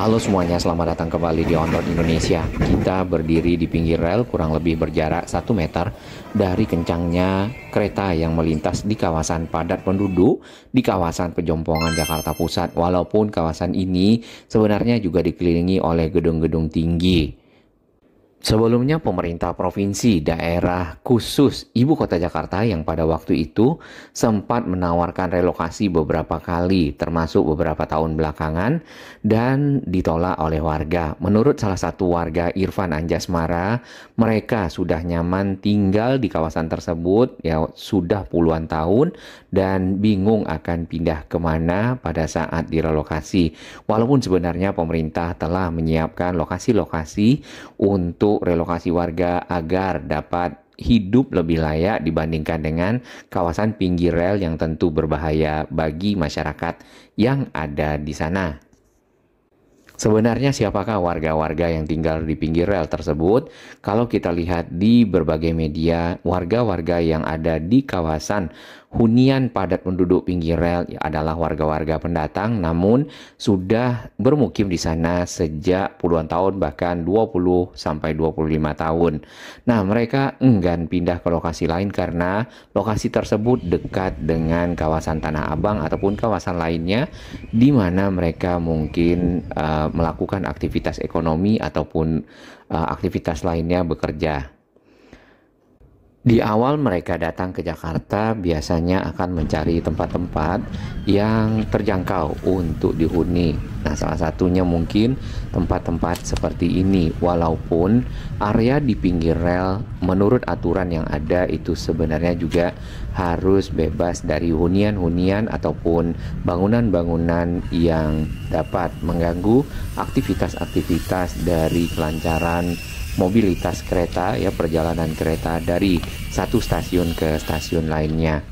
Halo semuanya, selamat datang kembali di On Road Indonesia. Kita berdiri di pinggir rel kurang lebih berjarak 1 meter dari kencangnya kereta yang melintas di kawasan padat penduduk di kawasan Pejompongan Jakarta Pusat. Walaupun kawasan ini sebenarnya juga dikelilingi oleh gedung-gedung tinggi. Sebelumnya pemerintah provinsi daerah khusus Ibu Kota Jakarta yang pada waktu itu sempat menawarkan relokasi beberapa kali termasuk beberapa tahun belakangan dan ditolak oleh warga. Menurut salah satu warga Irfan Anjasmara, mereka sudah nyaman tinggal di kawasan tersebut ya sudah puluhan tahun dan bingung akan pindah kemana pada saat direlokasi. Walaupun sebenarnya pemerintah telah menyiapkan lokasi-lokasi untuk relokasi warga agar dapat hidup lebih layak dibandingkan dengan kawasan pinggir rel yang tentu berbahaya bagi masyarakat yang ada di sana. Sebenarnya siapakah warga-warga yang tinggal di pinggir rel tersebut? Kalau kita lihat di berbagai media, warga-warga yang ada di kawasan hunian padat penduduk pinggir rel adalah warga-warga pendatang, namun sudah bermukim di sana sejak puluhan tahun, bahkan 20 sampai 25 tahun. Nah, mereka enggan pindah ke lokasi lain karena lokasi tersebut dekat dengan kawasan Tanah Abang ataupun kawasan lainnya di mana mereka mungkin melakukan aktivitas ekonomi ataupun aktivitas lainnya bekerja. Di awal mereka datang ke Jakarta biasanya akan mencari tempat-tempat yang terjangkau untuk dihuni. Nah, salah satunya mungkin tempat-tempat seperti ini. Walaupun area di pinggir rel menurut aturan yang ada itu sebenarnya juga harus bebas dari hunian-hunian ataupun bangunan-bangunan yang dapat mengganggu aktivitas-aktivitas dari kelancaran mobilitas kereta ya, perjalanan kereta dari satu stasiun ke stasiun lainnya.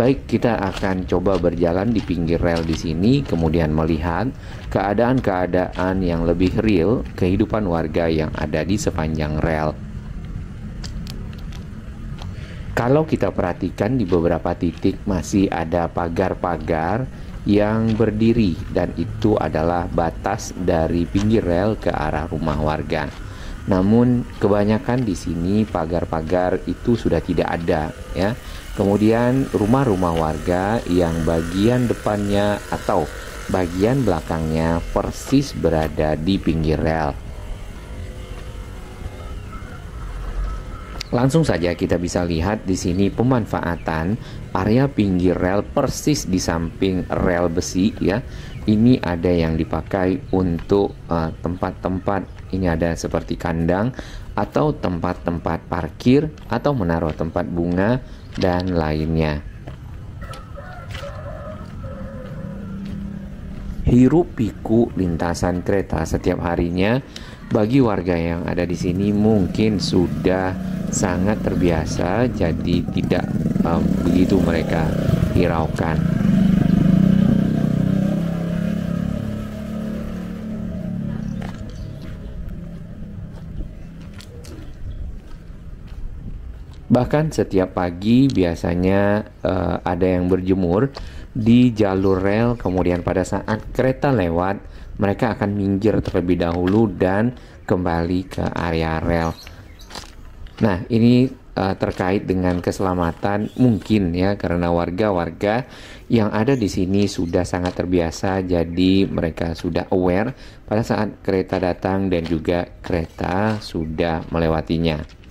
Baik, kita akan coba berjalan di pinggir rel di sini kemudian melihat keadaan-keadaan yang lebih real kehidupan warga yang ada di sepanjang rel. Kalau kita perhatikan di beberapa titik masih ada pagar-pagar yang berdiri dan itu adalah batas dari pinggir rel ke arah rumah warga. Namun kebanyakan di sini pagar-pagar itu sudah tidak ada ya. Kemudian rumah-rumah warga yang bagian depannya atau bagian belakangnya persis berada di pinggir rel. Langsung saja kita bisa lihat di sini pemanfaatan area pinggir rel persis di samping rel besi ya. Ini ada yang dipakai untuk tempat-tempat, ini ada seperti kandang atau tempat-tempat parkir atau menaruh tempat bunga dan lainnya. Hiruk pikuk lintasan kereta setiap harinya bagi warga yang ada di sini mungkin sudah sangat terbiasa, jadi tidak begitu mereka hiraukan. Bahkan setiap pagi biasanya ada yang berjemur di jalur rel, kemudian pada saat kereta lewat mereka akan minggir terlebih dahulu dan kembali ke area rel. Nah, ini terkait dengan keselamatan mungkin ya, karena warga-warga yang ada di sini sudah sangat terbiasa, jadi mereka sudah aware pada saat kereta datang dan juga kereta sudah melewatinya.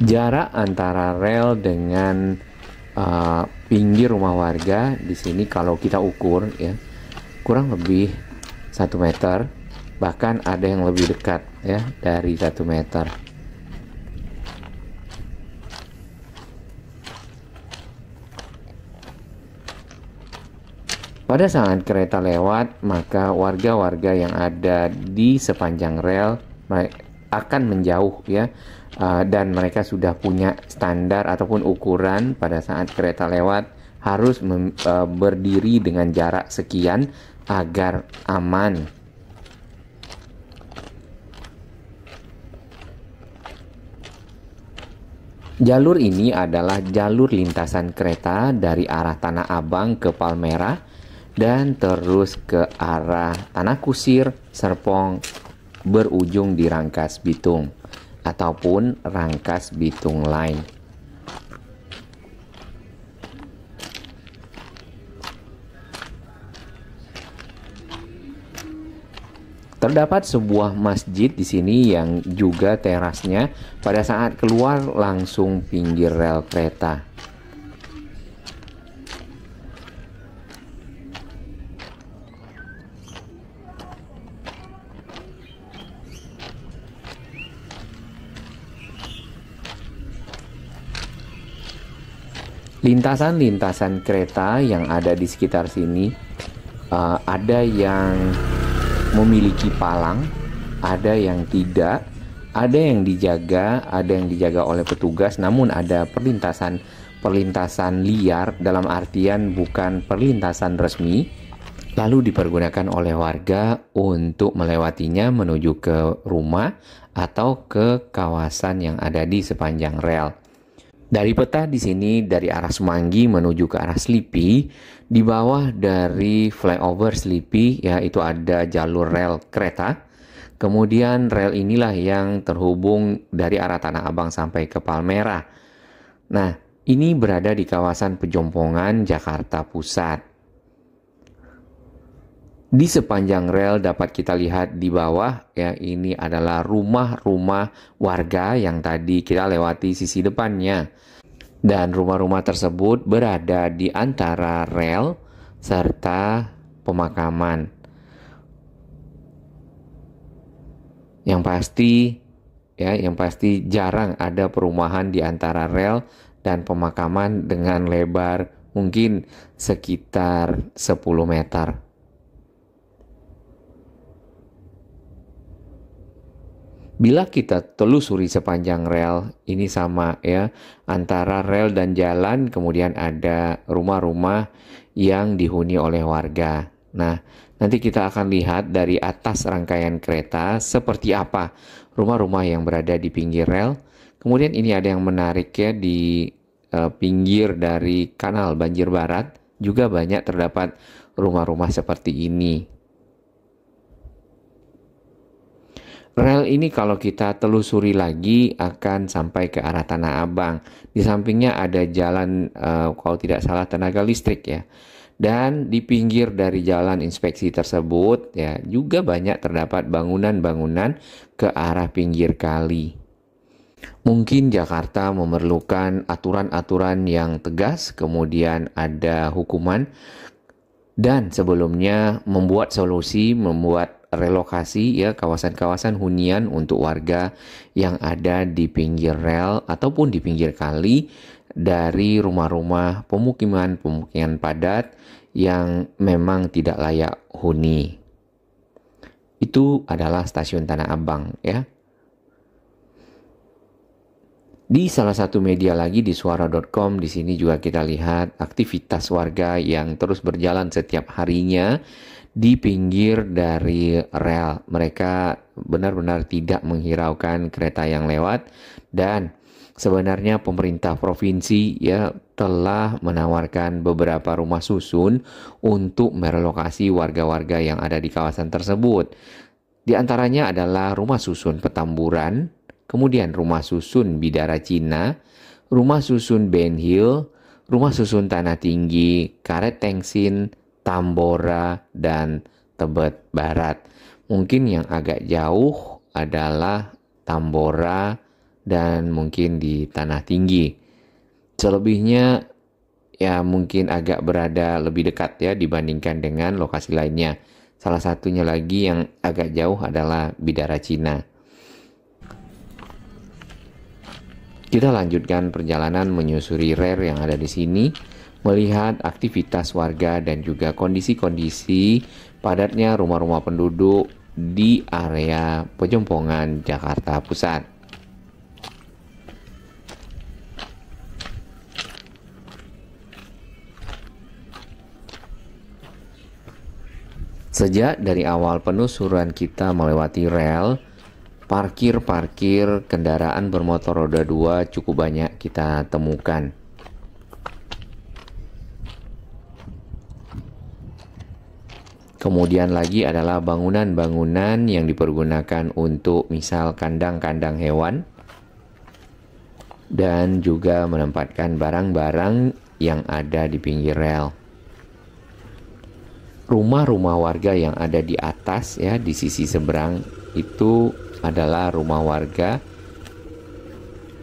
Jarak antara rel dengan pinggir rumah warga di sini kalau kita ukur ya kurang lebih 1 meter, bahkan ada yang lebih dekat ya dari 1 meter. Pada saat kereta lewat, maka warga-warga yang ada di sepanjang rel akan menjauh ya, dan mereka sudah punya standar ataupun ukuran pada saat kereta lewat harus berdiri dengan jarak sekian agar aman. Jalur ini adalah jalur lintasan kereta dari arah Tanah Abang ke Palmerah dan terus ke arah Tanah Kusir, Serpong, berujung di Rangkas Bitung ataupun Rangkas Bitung Line. Terdapat sebuah masjid di sini yang juga terasnya pada saat keluar langsung pinggir rel kereta. Lintasan-lintasan kereta yang ada di sekitar sini ada yang memiliki palang, ada yang tidak, ada yang dijaga oleh petugas, namun ada perlintasan liar dalam artian bukan perlintasan resmi, lalu dipergunakan oleh warga untuk melewatinya menuju ke rumah atau ke kawasan yang ada di sepanjang rel. Dari peta di sini dari arah Semanggi menuju ke arah Slipi, di bawah dari flyover Slipi ya itu ada jalur rel kereta. Kemudian rel inilah yang terhubung dari arah Tanah Abang sampai ke Palmerah. Nah, ini berada di kawasan Pejompongan, Jakarta Pusat. Di sepanjang rel dapat kita lihat di bawah ya ini adalah rumah-rumah warga yang tadi kita lewati sisi depannya. Dan rumah-rumah tersebut berada di antara rel serta pemakaman. Yang pasti jarang ada perumahan di antara rel dan pemakaman dengan lebar mungkin sekitar 10 meter. Bila kita telusuri sepanjang rel, ini sama ya, antara rel dan jalan kemudian ada rumah-rumah yang dihuni oleh warga. Nah, nanti kita akan lihat dari atas rangkaian kereta seperti apa rumah-rumah yang berada di pinggir rel. Kemudian ini ada yang menarik ya di pinggir dari kanal Banjir Barat, juga banyak terdapat rumah-rumah seperti ini. Rel ini kalau kita telusuri lagi akan sampai ke arah Tanah Abang. Di sampingnya ada jalan kalau tidak salah tenaga listrik ya. Dan di pinggir dari jalan inspeksi tersebut ya juga banyak terdapat bangunan-bangunan ke arah pinggir kali. Mungkin Jakarta memerlukan aturan-aturan yang tegas, kemudian ada hukuman, dan sebelumnya membuat solusi, membuat relokasi ya kawasan-kawasan hunian untuk warga yang ada di pinggir rel ataupun di pinggir kali dari rumah-rumah pemukiman padat yang memang tidak layak huni. Itu adalah stasiun Tanah Abang ya. Di salah satu media lagi di suara.com di sini juga kita lihat aktivitas warga yang terus berjalan setiap harinya di pinggir dari rel. Mereka benar-benar tidak menghiraukan kereta yang lewat dan sebenarnya pemerintah provinsi ya telah menawarkan beberapa rumah susun untuk merelokasi warga-warga yang ada di kawasan tersebut. Di antaranya adalah rumah susun Petamburan, kemudian rumah susun Bidara Cina, rumah susun Ben Hill, rumah susun Tanah Tinggi, Karet Tengsin, Tambora, dan Tebet Barat. Mungkin yang agak jauh adalah Tambora dan mungkin di Tanah Tinggi. Selebihnya ya mungkin agak berada lebih dekat ya dibandingkan dengan lokasi lainnya. Salah satunya lagi yang agak jauh adalah Bidara Cina. Kita lanjutkan perjalanan menyusuri rel yang ada di sini, melihat aktivitas warga dan juga kondisi-kondisi padatnya rumah-rumah penduduk di area Pejompongan, Jakarta Pusat. Sejak dari awal penelusuran kita melewati rel, parkir kendaraan bermotor roda 2 cukup banyak kita temukan. Kemudian lagi adalah bangunan-bangunan yang dipergunakan untuk misal kandang-kandang hewan dan juga menempatkan barang-barang yang ada di pinggir rel. Rumah-rumah warga yang ada di atas ya, di sisi seberang itu adalah rumah warga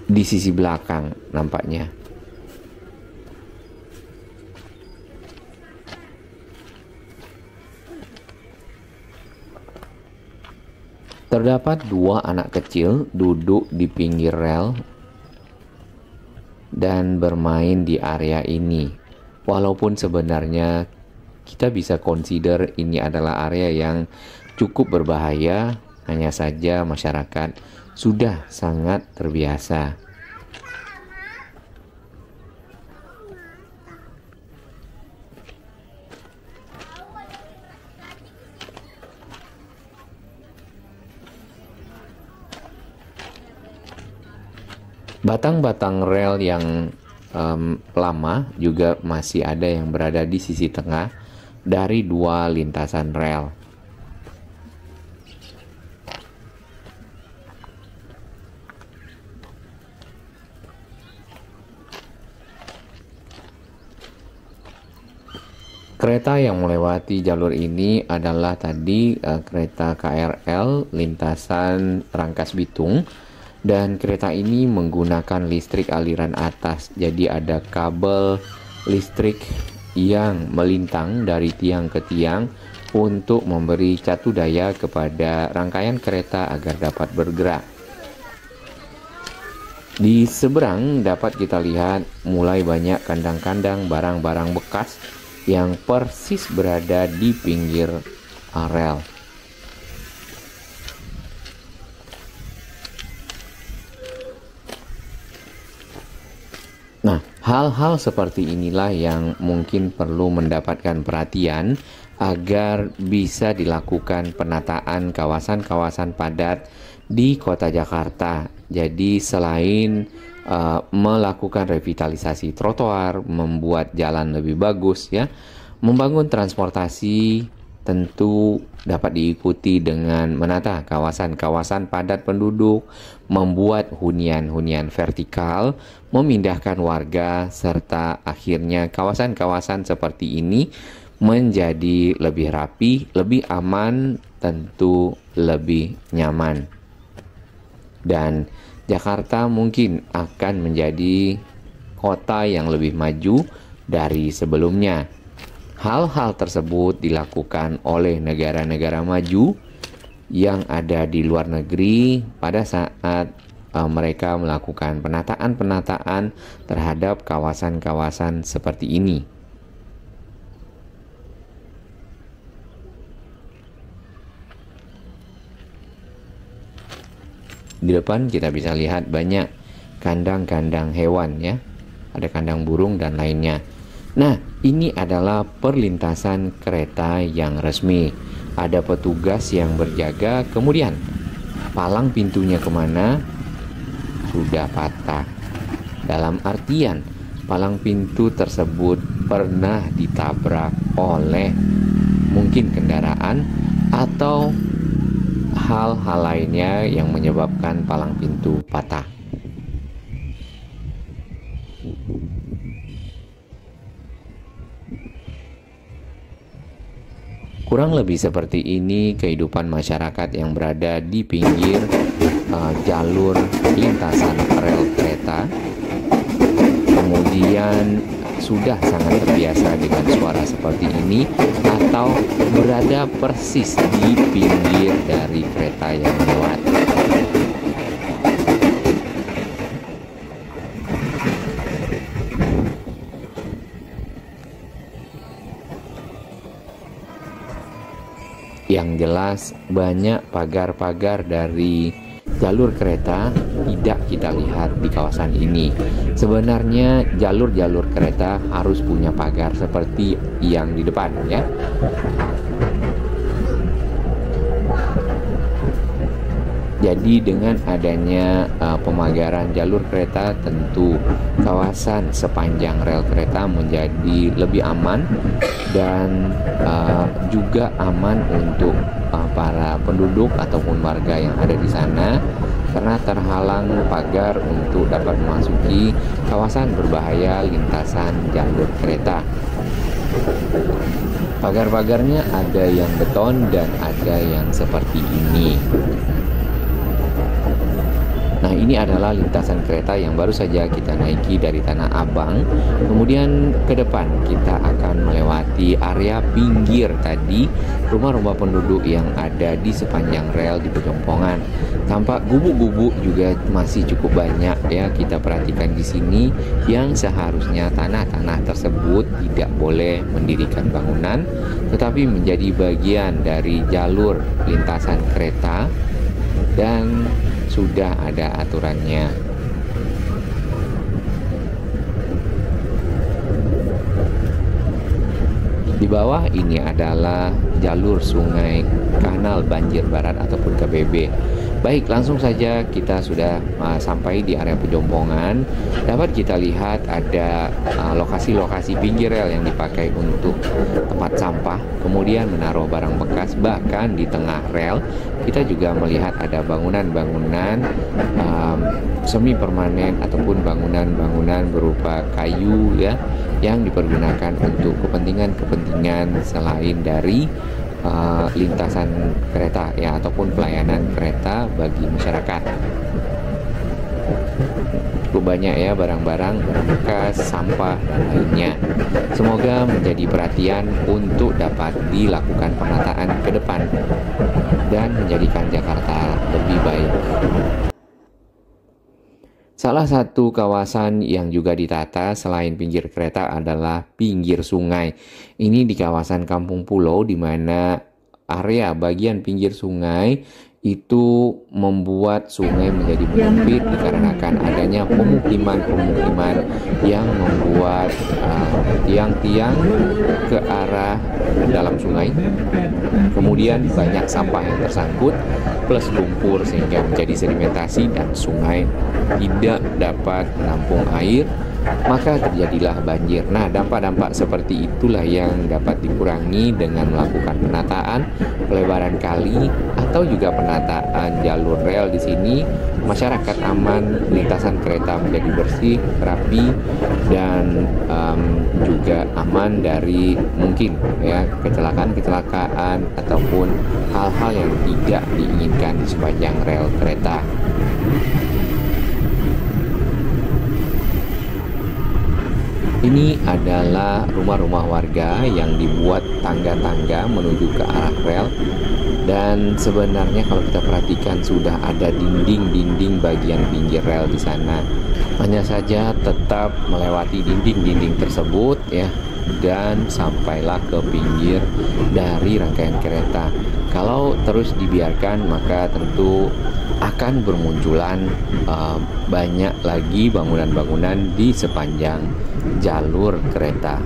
di sisi belakang nampaknya. Terdapat 2 anak kecil duduk di pinggir rel dan bermain di area ini. Walaupun sebenarnya kita bisa consider ini adalah area yang cukup berbahaya, hanya saja masyarakat sudah sangat terbiasa. Batang-batang rel yang lama juga masih ada yang berada di sisi tengah dari 2 lintasan rel. Kereta yang melewati jalur ini adalah tadi kereta KRL lintasan Rangkas Bitung. Dan kereta ini menggunakan listrik aliran atas, jadi ada kabel listrik yang melintang dari tiang ke tiang untuk memberi catu daya kepada rangkaian kereta agar dapat bergerak. Di seberang dapat kita lihat mulai banyak kandang-kandang barang-barang bekas yang persis berada di pinggir rel. Nah, hal-hal seperti inilah yang mungkin perlu mendapatkan perhatian agar bisa dilakukan penataan kawasan-kawasan padat di Kota Jakarta. Jadi selain melakukan revitalisasi trotoar, membuat jalan lebih bagus ya, membangun transportasi tentu dapat diikuti dengan menata kawasan-kawasan padat penduduk, membuat hunian-hunian vertikal, memindahkan warga, serta akhirnya kawasan-kawasan seperti ini menjadi lebih rapi, lebih aman, tentu lebih nyaman. Dan Jakarta mungkin akan menjadi kota yang lebih maju dari sebelumnya. Hal-hal tersebut dilakukan oleh negara-negara maju yang ada di luar negeri pada saat mereka melakukan penataan-penataan terhadap kawasan-kawasan seperti ini. Di depan kita bisa lihat banyak kandang-kandang hewan ya. Ada kandang burung dan lainnya. Nah, ini adalah perlintasan kereta yang resmi. Ada petugas yang berjaga, kemudian palang pintunya kemana? Sudah patah. Dalam artian, palang pintu tersebut pernah ditabrak oleh mungkin kendaraan atau hal-hal lainnya yang menyebabkan palang pintu patah. Kurang lebih seperti ini kehidupan masyarakat yang berada di pinggir jalur lintasan rel kereta. Kemudian sudah sangat terbiasa dengan suara seperti ini atau berada persis di pinggir dari kereta yang lewat. Yang jelas banyak pagar-pagar dari jalur kereta tidak kita lihat di kawasan ini. Sebenarnya jalur-jalur kereta harus punya pagar seperti yang di depan ya. Jadi dengan adanya pemagaran jalur kereta, tentu kawasan sepanjang rel kereta menjadi lebih aman dan juga aman untuk para penduduk ataupun warga yang ada di sana, karena terhalang pagar untuk dapat memasuki kawasan berbahaya lintasan jalur kereta. Pagar-pagarnya ada yang beton dan ada yang seperti ini. Nah, ini adalah lintasan kereta yang baru saja kita naiki dari Tanah Abang. Kemudian ke depan kita akan melewati area pinggir tadi, rumah-rumah penduduk yang ada di sepanjang rel di Pejompongan. Tampak gubuk-gubuk juga masih cukup banyak ya kita perhatikan di sini, yang seharusnya tanah-tanah tersebut tidak boleh mendirikan bangunan, tetapi menjadi bagian dari jalur lintasan kereta dan sudah ada aturannya. Di bawah ini adalah jalur sungai Kanal Banjir Barat ataupun KBB. Baik, langsung saja kita sudah sampai di area Pejompongan. Dapat kita lihat ada lokasi-lokasi pinggir rel yang dipakai untuk tempat sampah, kemudian menaruh barang bekas. Bahkan di tengah rel kita juga melihat ada bangunan-bangunan semi permanen ataupun bangunan-bangunan berupa kayu ya, yang dipergunakan untuk kepentingan-kepentingan selain dari lintasan kereta ya, ataupun pelayanan kereta bagi masyarakat. Cukup banyak ya barang-barang bekas, sampah dan lainnya. Semoga menjadi perhatian untuk dapat dilakukan penataan ke depan dan menjadikan Jakarta lebih baik. Salah satu kawasan yang juga ditata selain pinggir kereta adalah pinggir sungai. Ini di kawasan Kampung Pulau, di mana area bagian pinggir sungai itu membuat sungai menjadi menyempit dikarenakan adanya pemukiman-pemukiman yang membuat tiang-tiang ke arah dalam sungai. Kemudian banyak sampah yang tersangkut plus lumpur sehingga menjadi sedimentasi dan sungai tidak dapat menampung air, maka terjadilah banjir. Nah, dampak-dampak seperti itulah yang dapat dikurangi dengan melakukan penataan pelebaran kali atau juga penataan jalur rel di sini. Masyarakat aman, lintasan kereta menjadi bersih, rapi, dan juga aman dari mungkin ya kecelakaan-kecelakaan ataupun hal-hal yang tidak diinginkan di sepanjang rel kereta. Ini adalah rumah-rumah warga yang dibuat tangga-tangga menuju ke arah rel, dan sebenarnya kalau kita perhatikan sudah ada dinding-dinding bagian pinggir rel di sana. Hanya saja tetap melewati dinding-dinding tersebut ya, dan sampailah ke pinggir dari rangkaian kereta. Kalau terus dibiarkan maka tentu akan bermunculan banyak lagi bangunan-bangunan di sepanjang jalur kereta.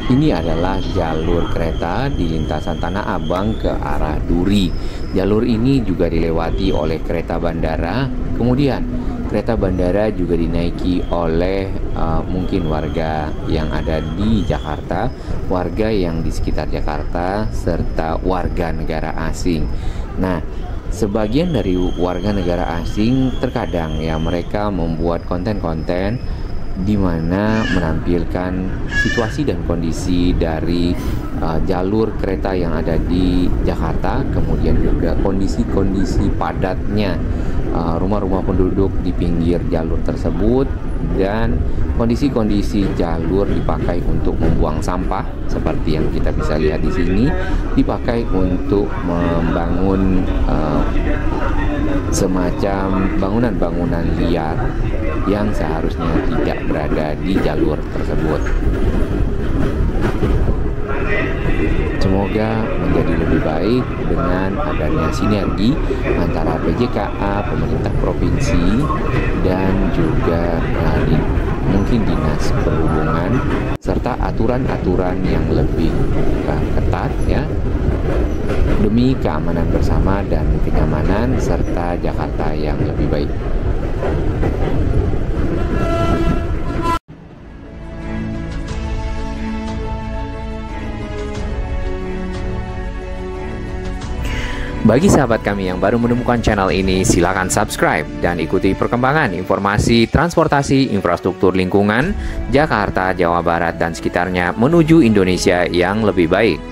Ini adalah jalur kereta di lintasan Tanah Abang ke arah Duri. Jalur ini juga dilewati oleh kereta bandara. Kemudian kereta bandara juga dinaiki oleh mungkin warga yang ada di Jakarta, warga yang di sekitar Jakarta, serta warga negara asing. Nah, sebagian dari warga negara asing terkadang ya mereka membuat konten-konten di mana menampilkan situasi dan kondisi dari jalur kereta yang ada di Jakarta, kemudian juga kondisi-kondisi padatnya rumah-rumah penduduk di pinggir jalur tersebut, dan kondisi-kondisi jalur dipakai untuk membuang sampah seperti yang kita bisa lihat di sini, dipakai untuk membangun semacam bangunan-bangunan liar yang seharusnya tidak berada di jalur tersebut. Semoga semoga menjadi lebih baik dengan adanya sinergi antara PJKA, pemerintah provinsi, dan juga mungkin dinas perhubungan, serta aturan-aturan yang lebih ketat ya, demi keamanan bersama dan kenyamanan serta Jakarta yang lebih baik. Bagi sahabat kami yang baru menemukan channel ini, silakan subscribe dan ikuti perkembangan informasi transportasi, infrastruktur lingkungan, Jakarta, Jawa Barat, dan sekitarnya menuju Indonesia yang lebih baik.